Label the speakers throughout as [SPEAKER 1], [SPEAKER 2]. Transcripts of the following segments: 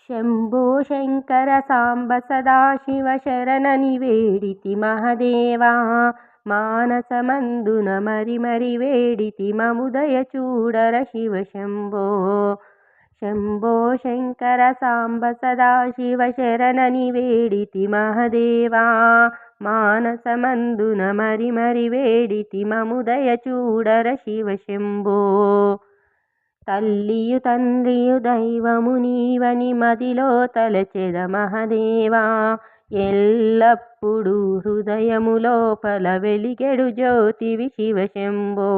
[SPEAKER 1] శంభో శంకర సాంబ సదాశివ శరణని వేడితి మహదేవా మానసమందున మరి మరి వేడితి మముదయ చూడర శివ శంభో. శంభో శంకర సాంబ సదాశివ శరణని వేడితి మహదేవా మానసమందున మరి మరి వేడితి మముదయ చూడర శివ శంభో. తల్లియు తండ్రియు దైవము నీవని మదిలో తలచెద మహదేవా ఎల్లప్పుడు హృదయము లోపల వెలిగెడు జ్యోతివి శివ శంభో.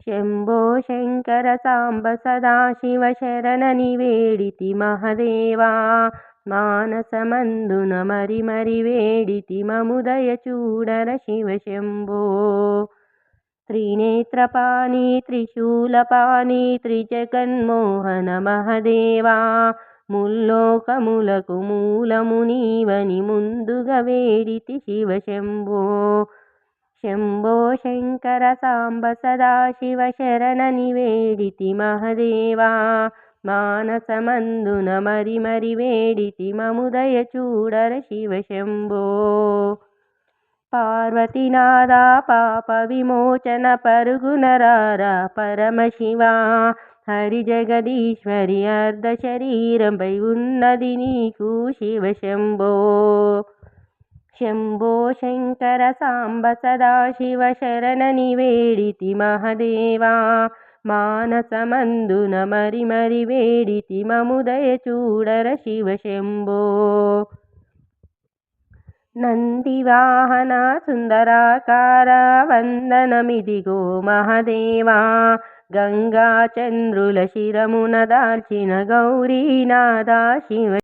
[SPEAKER 1] శంభో శంకర సాంబ సదాశివ శరణని వేడితి మహదేవా మానసమందున మరి మరి వేడితి మముదయ చూడర శివ శంభో. త్రినేత్రపాణి త్రిశూలపాణి త్రిజగన్మోహన మహదేవా ముల్లోకములకు మూలము నీవని ముందుగా వేడితి శివ శంభో. శంభో శంకర సాంబ సదాశివ శరణని వేడితి మహదేవా మానసమందున మరి మరి వేడితి మముదయ చూడర శివ శంభో. పార్వతీనాథ పాప విమోచన పరుగున రారా పరమశివా హరి జగదీశ్వరి అర్ధ శరీరంపై ఉన్నది నీకు శివ శంభో. శంభో శంకర సాంబ సదాశివ శరణని వేడితి మహదేవా మానసమందున మరి మరి వేడితి మముదయ చూడర శివ శంభో. నందివాహన సుందరాకార వందనమిదిగో మహదేవా గంగా చంద్రుల శిరమున దాల్చిన గౌరీనాథ శివ